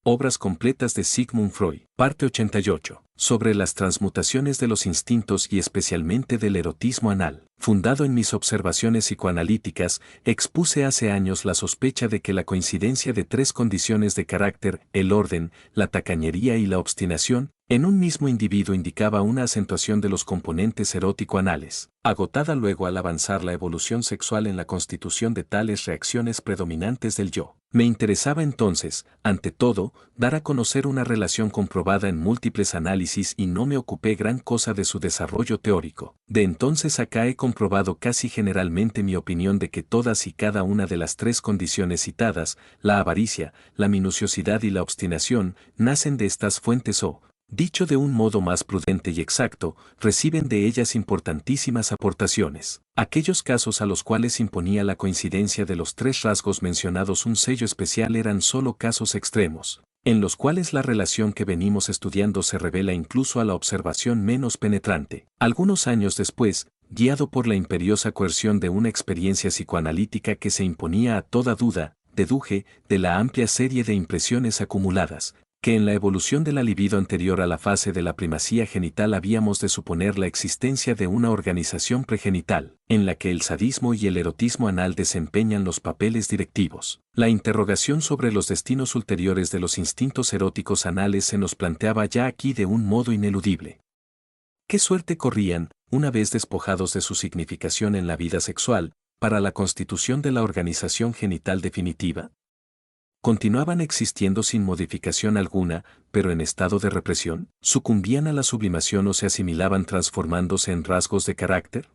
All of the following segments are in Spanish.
Obras completas de Sigmund Freud. Parte 88. Sobre las transmutaciones de los instintos y especialmente del erotismo anal. Fundado en mis observaciones psicoanalíticas, expuse hace años la sospecha de que la coincidencia de tres condiciones de carácter, el orden, la tacañería y la obstinación, en un mismo individuo indicaba una acentuación de los componentes erótico-anales, agotada luego al avanzar la evolución sexual en la constitución de tales reacciones predominantes del yo. Me interesaba entonces, ante todo, dar a conocer una relación comprobada en múltiples análisis y no me ocupé gran cosa de su desarrollo teórico. De entonces acá he comprobado casi generalmente mi opinión de que todas y cada una de las tres condiciones citadas, la avaricia, la minuciosidad y la obstinación, nacen de estas fuentes o, dicho de un modo más prudente y exacto, reciben de ellas importantísimas aportaciones. Aquellos casos a los cuales imponía la coincidencia de los tres rasgos mencionados un sello especial eran solo casos extremos, en los cuales la relación que venimos estudiando se revela incluso a la observación menos penetrante. Algunos años después, guiado por la imperiosa coerción de una experiencia psicoanalítica que se imponía a toda duda, deduje, de la amplia serie de impresiones acumuladas, que en la evolución de la libido anterior a la fase de la primacía genital habíamos de suponer la existencia de una organización pregenital, en la que el sadismo y el erotismo anal desempeñan los papeles directivos. La interrogación sobre los destinos ulteriores de los instintos eróticos anales se nos planteaba ya aquí de un modo ineludible. ¿Qué suerte corrían, una vez despojados de su significación en la vida sexual, para la constitución de la organización genital definitiva? ¿Continuaban existiendo sin modificación alguna, pero en estado de represión? ¿Sucumbían a la sublimación o se asimilaban transformándose en rasgos de carácter?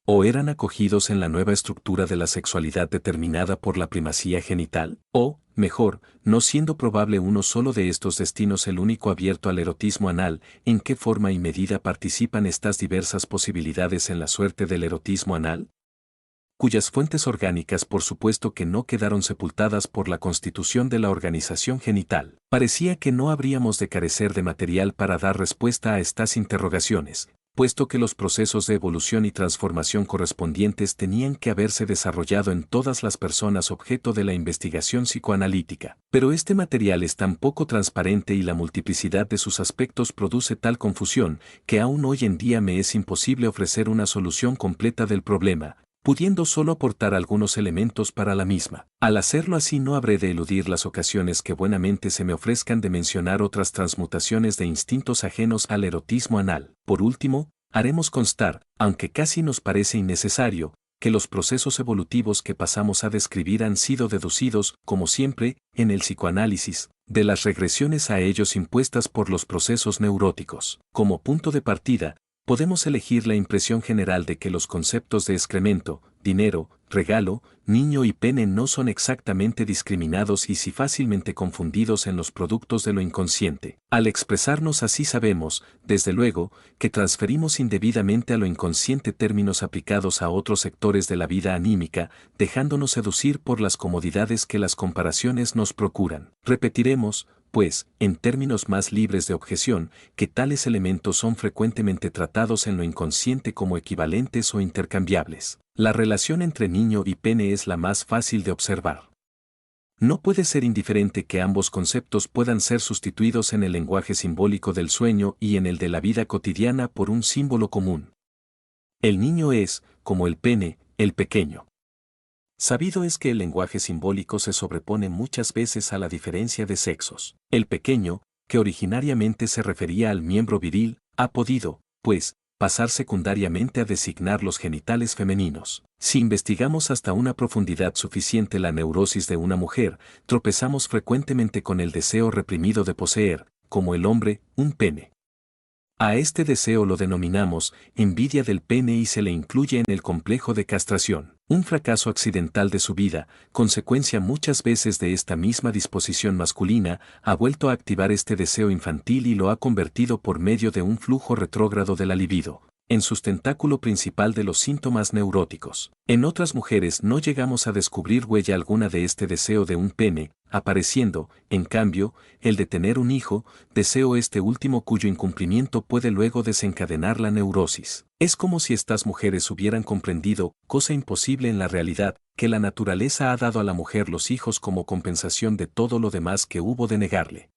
¿O eran acogidos en la nueva estructura de la sexualidad determinada por la primacía genital? O, mejor, no siendo probable uno solo de estos destinos el único abierto al erotismo anal, ¿en qué forma y medida participan estas diversas posibilidades en la suerte del erotismo anal? Cuyas fuentes orgánicas por supuesto que no quedaron sepultadas por la constitución de la organización genital. Parecía que no habríamos de carecer de material para dar respuesta a estas interrogaciones, puesto que los procesos de evolución y transformación correspondientes tenían que haberse desarrollado en todas las personas objeto de la investigación psicoanalítica. Pero este material es tan poco transparente y la multiplicidad de sus aspectos produce tal confusión, que aún hoy en día me es imposible ofrecer una solución completa del problema, pudiendo solo aportar algunos elementos para la misma. Al hacerlo así no habré de eludir las ocasiones que buenamente se me ofrezcan de mencionar otras transmutaciones de instintos ajenos al erotismo anal. Por último, haremos constar, aunque casi nos parece innecesario, que los procesos evolutivos que pasamos a describir han sido deducidos, como siempre, en el psicoanálisis, de las regresiones a ellos impuestas por los procesos neuróticos. Como punto de partida, podemos elegir la impresión general de que los conceptos de excremento, dinero, regalo, niño y pene no son exactamente discriminados y si fácilmente confundidos en los productos de lo inconsciente. Al expresarnos así sabemos, desde luego, que transferimos indebidamente a lo inconsciente términos aplicados a otros sectores de la vida anímica, dejándonos seducir por las comodidades que las comparaciones nos procuran. Repetiremos, pues, en términos más libres de objeción, que tales elementos son frecuentemente tratados en lo inconsciente como equivalentes o intercambiables. La relación entre niño y pene es la más fácil de observar. No puede ser indiferente que ambos conceptos puedan ser sustituidos en el lenguaje simbólico del sueño y en el de la vida cotidiana por un símbolo común. El niño es, como el pene, el pequeño. Sabido es que el lenguaje simbólico se sobrepone muchas veces a la diferencia de sexos. El pequeño, que originariamente se refería al miembro viril, ha podido, pues, pasar secundariamente a designar los genitales femeninos. Si investigamos hasta una profundidad suficiente la neurosis de una mujer, tropezamos frecuentemente con el deseo reprimido de poseer, como el hombre, un pene. A este deseo lo denominamos envidia del pene y se le incluye en el complejo de castración. Un fracaso accidental de su vida, consecuencia muchas veces de esta misma disposición masculina, ha vuelto a activar este deseo infantil y lo ha convertido por medio de un flujo retrógrado de la libido, en sustentáculo principal de los síntomas neuróticos. En otras mujeres no llegamos a descubrir huella alguna de este deseo de un pene, apareciendo, en cambio, el de tener un hijo, deseo este último cuyo incumplimiento puede luego desencadenar la neurosis. Es como si estas mujeres hubieran comprendido, cosa imposible en la realidad, que la naturaleza ha dado a la mujer los hijos como compensación de todo lo demás que hubo de negarle.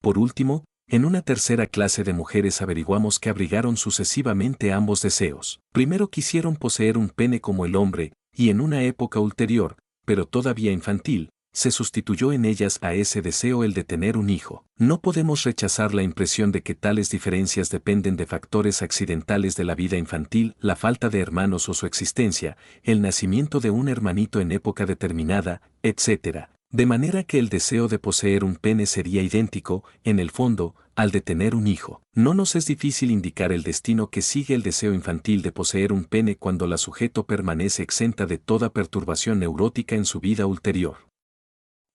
Por último, en una tercera clase de mujeres averiguamos que abrigaron sucesivamente ambos deseos. Primero quisieron poseer un pene como el hombre, y en una época ulterior, pero todavía infantil, se sustituyó en ellas a ese deseo el de tener un hijo. No podemos rechazar la impresión de que tales diferencias dependen de factores accidentales de la vida infantil, la falta de hermanos o su existencia, el nacimiento de un hermanito en época determinada, etc. De manera que el deseo de poseer un pene sería idéntico, en el fondo, al de tener un hijo. No nos es difícil indicar el destino que sigue el deseo infantil de poseer un pene cuando la sujeto permanece exenta de toda perturbación neurótica en su vida ulterior.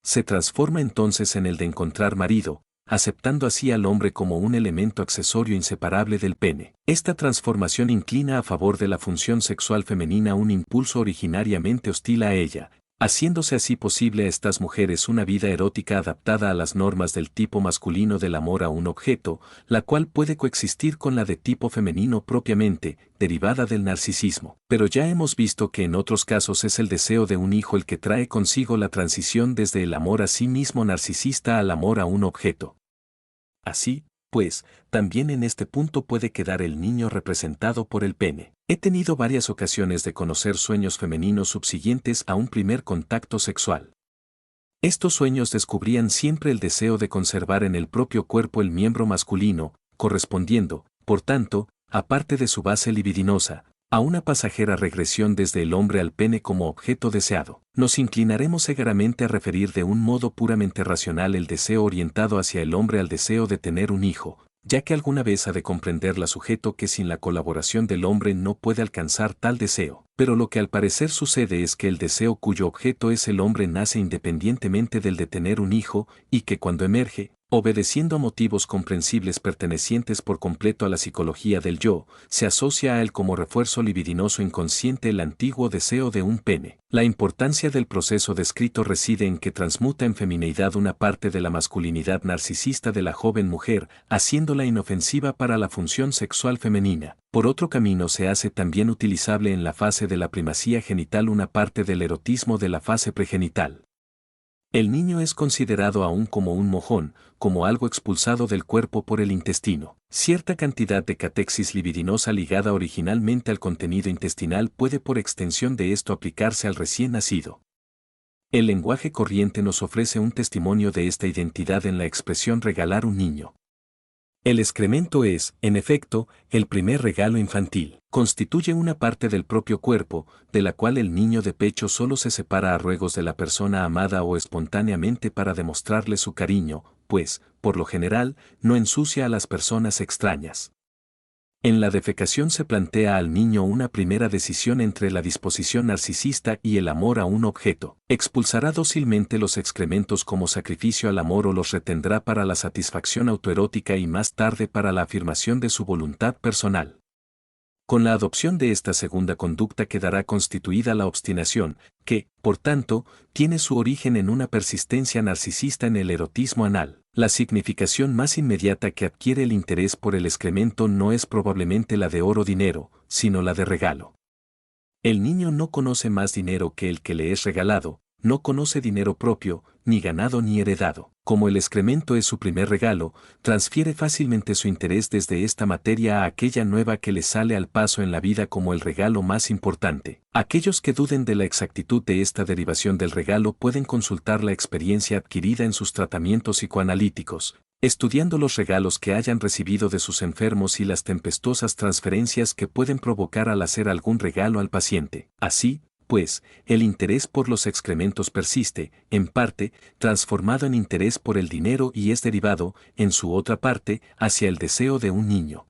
Se transforma entonces en el de encontrar marido, aceptando así al hombre como un elemento accesorio inseparable del pene. Esta transformación inclina a favor de la función sexual femenina un impulso originariamente hostil a ella, haciéndose así posible a estas mujeres una vida erótica adaptada a las normas del tipo masculino del amor a un objeto, la cual puede coexistir con la de tipo femenino propiamente, derivada del narcisismo. Pero ya hemos visto que en otros casos es el deseo de un hijo el que trae consigo la transición desde el amor a sí mismo narcisista al amor a un objeto. Así, pues, también en este punto puede quedar el niño representado por el pene. He tenido varias ocasiones de conocer sueños femeninos subsiguientes a un primer contacto sexual. Estos sueños descubrían siempre el deseo de conservar en el propio cuerpo el miembro masculino, correspondiendo, por tanto, aparte de su base libidinosa, a una pasajera regresión desde el hombre al pene como objeto deseado. Nos inclinaremos severamente a referir de un modo puramente racional el deseo orientado hacia el hombre al deseo de tener un hijo, ya que alguna vez ha de comprender la sujeto que sin la colaboración del hombre no puede alcanzar tal deseo. Pero lo que al parecer sucede es que el deseo cuyo objeto es el hombre nace independientemente del de tener un hijo, y que cuando emerge, obedeciendo a motivos comprensibles pertenecientes por completo a la psicología del yo, se asocia a él como refuerzo libidinoso inconsciente el antiguo deseo de un pene. La importancia del proceso descrito reside en que transmuta en femineidad una parte de la masculinidad narcisista de la joven mujer, haciéndola inofensiva para la función sexual femenina. Por otro camino se hace también utilizable en la fase de la primacía genital una parte del erotismo de la fase pregenital. El niño es considerado aún como un mojón, como algo expulsado del cuerpo por el intestino. Cierta cantidad de catexis libidinosa ligada originalmente al contenido intestinal puede por extensión de esto aplicarse al recién nacido. El lenguaje corriente nos ofrece un testimonio de esta identidad en la expresión regalar un niño. El excremento es, en efecto, el primer regalo infantil. Constituye una parte del propio cuerpo, de la cual el niño de pecho solo se separa a ruegos de la persona amada o espontáneamente para demostrarle su cariño, pues, por lo general, no ensucia a las personas extrañas. En la defecación se plantea al niño una primera decisión entre la disposición narcisista y el amor a un objeto. Expulsará dócilmente los excrementos como sacrificio al amor o los retendrá para la satisfacción autoerótica y más tarde para la afirmación de su voluntad personal. Con la adopción de esta segunda conducta quedará constituida la obstinación, que, por tanto, tiene su origen en una persistencia narcisista en el erotismo anal. La significación más inmediata que adquiere el interés por el excremento no es probablemente la de oro dinero, sino la de regalo. El niño no conoce más dinero que el que le es regalado, no conoce dinero propio, ni ganado ni heredado. Como el excremento es su primer regalo, transfiere fácilmente su interés desde esta materia a aquella nueva que le sale al paso en la vida como el regalo más importante. Aquellos que duden de la exactitud de esta derivación del regalo pueden consultar la experiencia adquirida en sus tratamientos psicoanalíticos, estudiando los regalos que hayan recibido de sus enfermos y las tempestuosas transferencias que pueden provocar al hacer algún regalo al paciente. Así, pues, el interés por los excrementos persiste, en parte, transformado en interés por el dinero y es derivado, en su otra parte, hacia el deseo de un niño.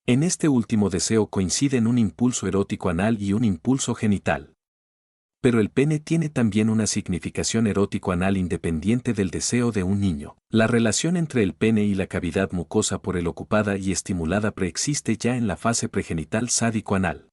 En este último deseo coinciden un impulso erótico anal y un impulso genital. Pero el pene tiene también una significación erótico-anal independiente del deseo de un niño. La relación entre el pene y la cavidad mucosa por el ocupada y estimulada preexiste ya en la fase pregenital sádico-anal.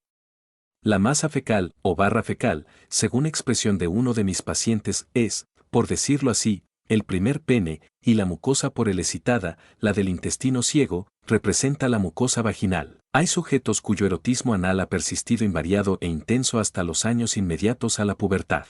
La masa fecal, o barra fecal, según expresión de uno de mis pacientes, es, por decirlo así, el primer pene, y la mucosa por el excitada, la del intestino ciego, representa la mucosa vaginal. Hay sujetos cuyo erotismo anal ha persistido invariado e intenso hasta los años inmediatos a la pubertad.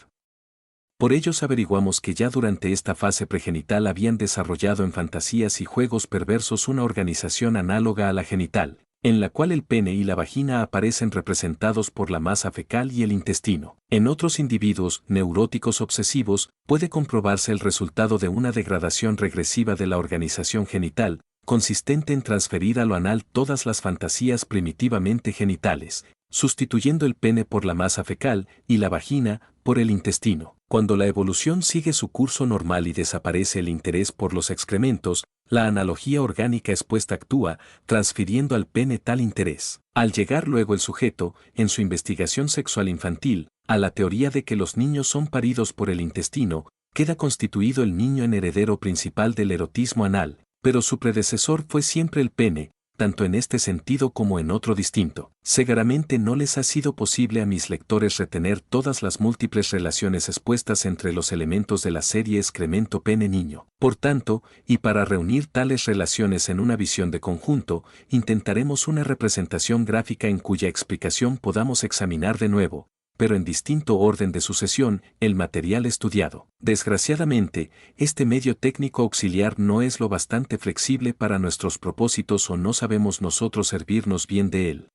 Por ellos averiguamos que ya durante esta fase pregenital habían desarrollado en fantasías y juegos perversos una organización análoga a la genital, en la cual el pene y la vagina aparecen representados por la masa fecal y el intestino. En otros individuos neuróticos obsesivos puede comprobarse el resultado de una degradación regresiva de la organización genital, consistente en transferir a lo anal todas las fantasías primitivamente genitales, sustituyendo el pene por la masa fecal y la vagina por el intestino. Cuando la evolución sigue su curso normal y desaparece el interés por los excrementos, la analogía orgánica expuesta actúa, transfiriendo al pene tal interés. Al llegar luego el sujeto, en su investigación sexual infantil, a la teoría de que los niños son paridos por el intestino, queda constituido el niño en heredero principal del erotismo anal, pero su predecesor fue siempre el pene, tanto en este sentido como en otro distinto. Seguramente no les ha sido posible a mis lectores retener todas las múltiples relaciones expuestas entre los elementos de la serie excremento-pene-niño. Por tanto, y para reunir tales relaciones en una visión de conjunto, intentaremos una representación gráfica en cuya explicación podamos examinar de nuevo, pero en distinto orden de sucesión, el material estudiado. Desgraciadamente, este medio técnico auxiliar no es lo bastante flexible para nuestros propósitos o no sabemos nosotros servirnos bien de él.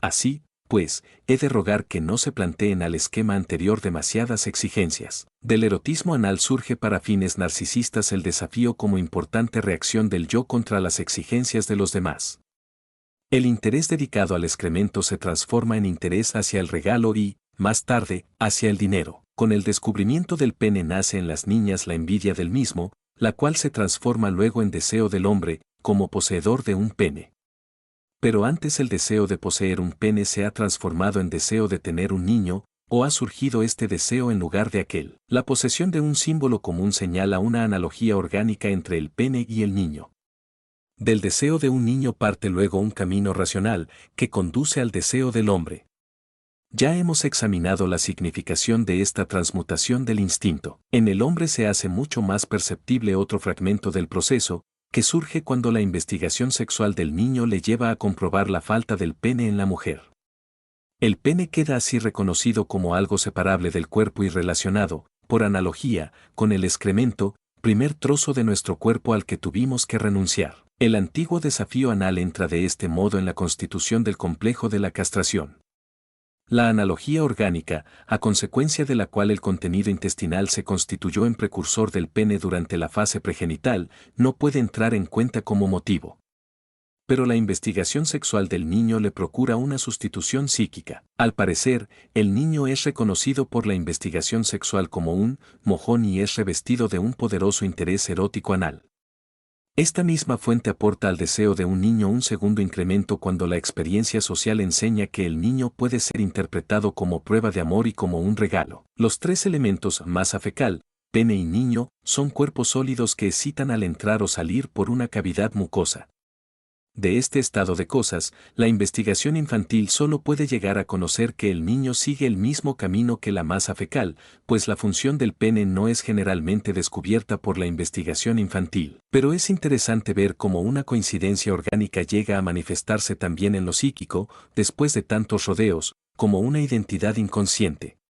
Así, pues, he de rogar que no se planteen al esquema anterior demasiadas exigencias. Del erotismo anal surge para fines narcisistas el desafío como importante reacción del yo contra las exigencias de los demás. El interés dedicado al excremento se transforma en interés hacia el regalo y, más tarde, hacia el dinero. Con el descubrimiento del pene nace en las niñas la envidia del mismo, la cual se transforma luego en deseo del hombre, como poseedor de un pene. Pero antes el deseo de poseer un pene se ha transformado en deseo de tener un niño, o ha surgido este deseo en lugar de aquel. La posesión de un símbolo común señala una analogía orgánica entre el pene y el niño. Del deseo de un niño parte luego un camino racional que conduce al deseo del hombre. Ya hemos examinado la significación de esta transmutación del instinto. En el hombre se hace mucho más perceptible otro fragmento del proceso, que surge cuando la investigación sexual del niño le lleva a comprobar la falta del pene en la mujer. El pene queda así reconocido como algo separable del cuerpo y relacionado, por analogía, con el excremento, primer trozo de nuestro cuerpo al que tuvimos que renunciar. El antiguo desafío anal entra de este modo en la constitución del complejo de la castración. La analogía orgánica, a consecuencia de la cual el contenido intestinal se constituyó en precursor del pene durante la fase pregenital, no puede entrar en cuenta como motivo. Pero la investigación sexual del niño le procura una sustitución psíquica. Al parecer, el niño es reconocido por la investigación sexual como un mojón y es revestido de un poderoso interés erótico anal. Esta misma fuente aporta al deseo de un niño un segundo incremento cuando la experiencia social enseña que el niño puede ser interpretado como prueba de amor y como un regalo. Los tres elementos, masa fecal, pene y niño, son cuerpos sólidos que excitan al entrar o salir por una cavidad mucosa. De este estado de cosas, la investigación infantil solo puede llegar a conocer que el niño sigue el mismo camino que la masa fecal, pues la función del pene no es generalmente descubierta por la investigación infantil. Pero es interesante ver cómo una coincidencia orgánica llega a manifestarse también en lo psíquico, después de tantos rodeos, como una identidad inconsciente.